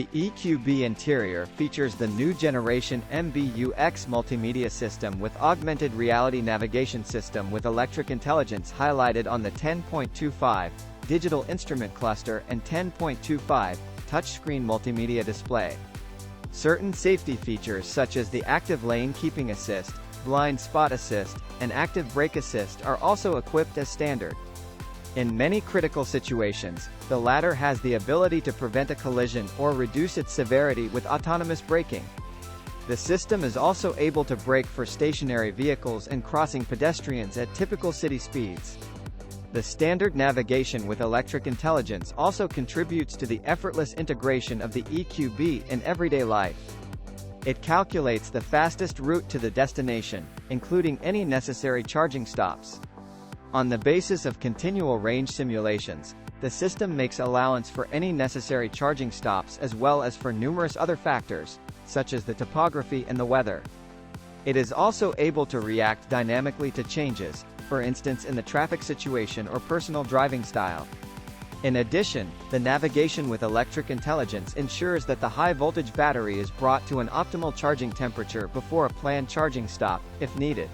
The EQB interior features the new generation MBUX multimedia system with augmented reality navigation system with electric intelligence highlighted on the 10.25 digital instrument cluster and 10.25 touchscreen multimedia display. Certain safety features such as the active lane keeping assist, blind spot assist, and active brake assist are also equipped as standard. In many critical situations, the latter has the ability to prevent a collision or reduce its severity with autonomous braking. The system is also able to brake for stationary vehicles and crossing pedestrians at typical city speeds. The standard navigation with electric intelligence also contributes to the effortless integration of the EQB in everyday life. It calculates the fastest route to the destination, including any necessary charging stops. On the basis of continual range simulations, the system makes allowance for any necessary charging stops as well as for numerous other factors, such as the topography and the weather. It is also able to react dynamically to changes, for instance in the traffic situation or personal driving style. In addition, the navigation with electric intelligence ensures that the high-voltage battery is brought to an optimal charging temperature before a planned charging stop, if needed.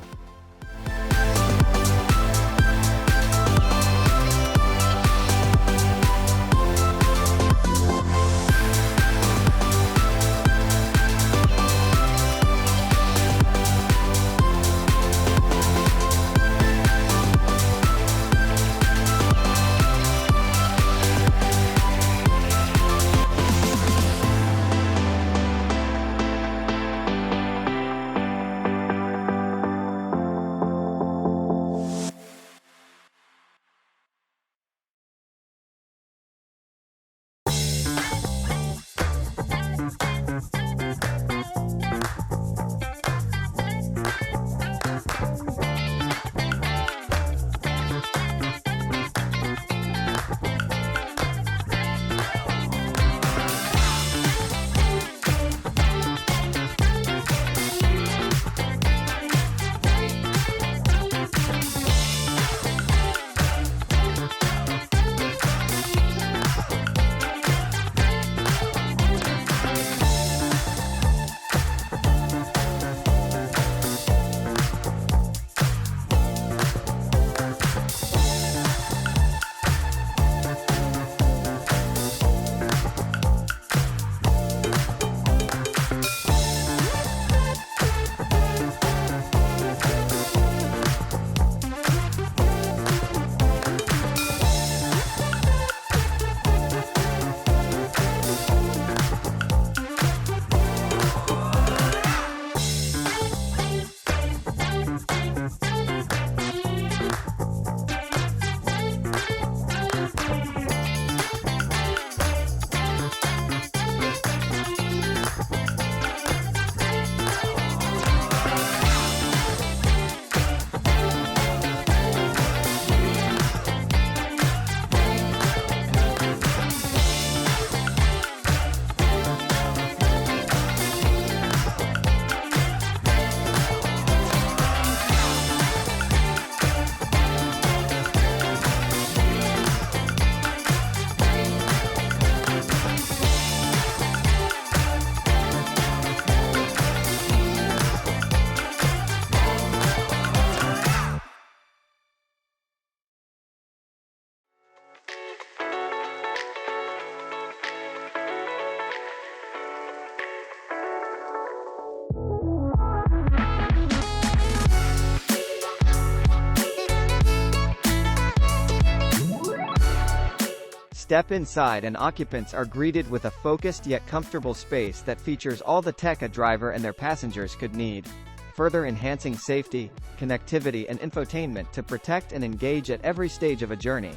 Step inside and occupants are greeted with a focused yet comfortable space that features all the tech a driver and their passengers could need, further enhancing safety, connectivity and infotainment to protect and engage at every stage of a journey.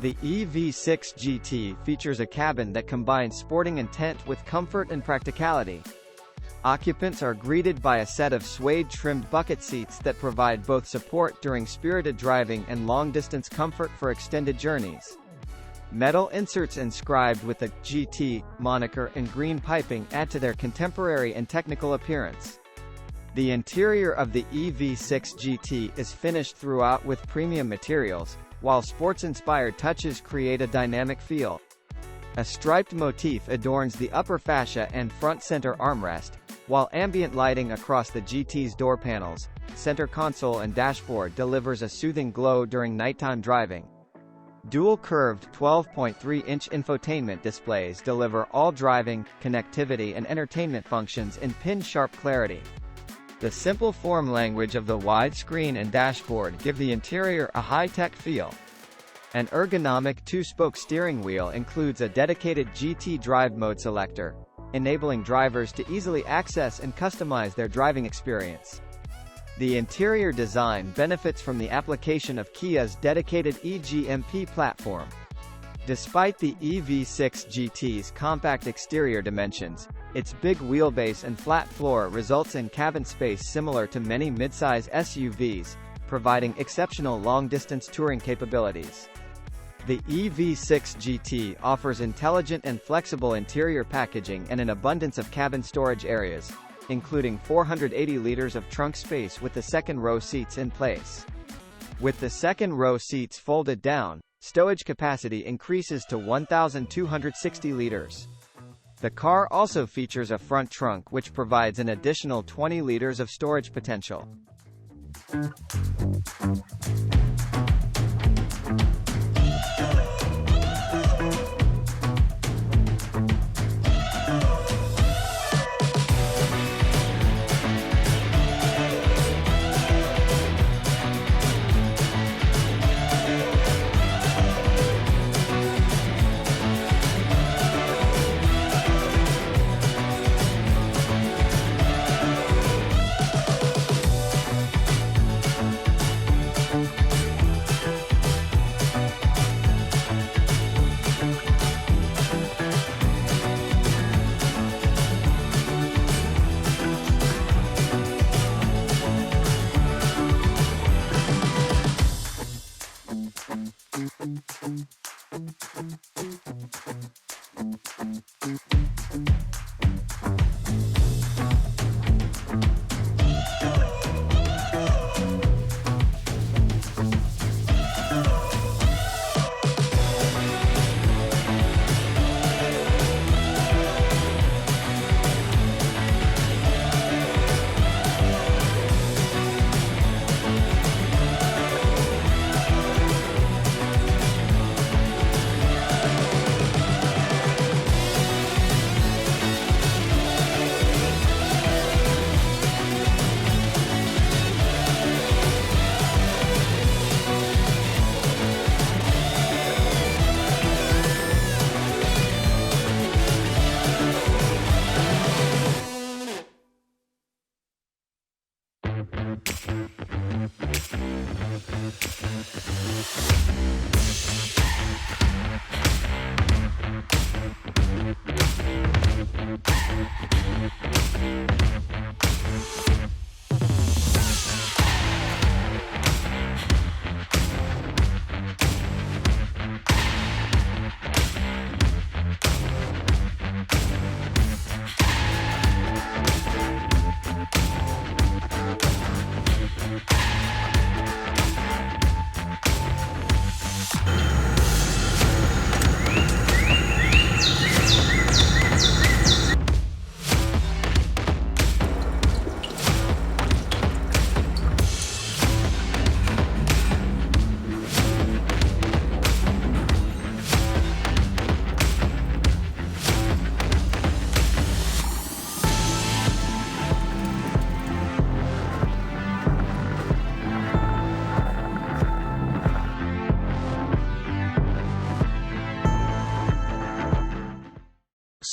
The EV60 GT features a cabin that combines sporting intent with comfort and practicality. Occupants are greeted by a set of suede-trimmed bucket seats that provide both support during spirited driving and long-distance comfort for extended journeys. Metal inserts inscribed with the GT moniker and green piping add to their contemporary and technical appearance. The interior of the EV60 GT is finished throughout with premium materials, while sports-inspired touches create a dynamic feel. A striped motif adorns the upper fascia and front center armrest, while ambient lighting across the GT's door panels, center console and dashboard delivers a soothing glow during nighttime driving. Dual curved 12.3-inch infotainment displays deliver all driving, connectivity and entertainment functions in pin-sharp clarity. The simple form language of the widescreen and dashboard give the interior a high-tech feel. An ergonomic two-spoke steering wheel includes a dedicated GT drive mode selector, enabling drivers to easily access and customize their driving experience. The interior design benefits from the application of Kia's dedicated eGMP platform. Despite the EV6 GT's compact exterior dimensions, its big wheelbase and flat floor results in cabin space similar to many midsize SUVs, providing exceptional long-distance touring capabilities. The EV6 GT offers intelligent and flexible interior packaging and an abundance of cabin storage areas, including 480 liters of trunk space with the second-row seats in place. With the second-row seats folded down, stowage capacity increases to 1,260 liters. The car also features a front trunk which provides an additional 20 liters of storage potential.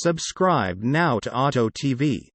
Subscribe now to Auto TV.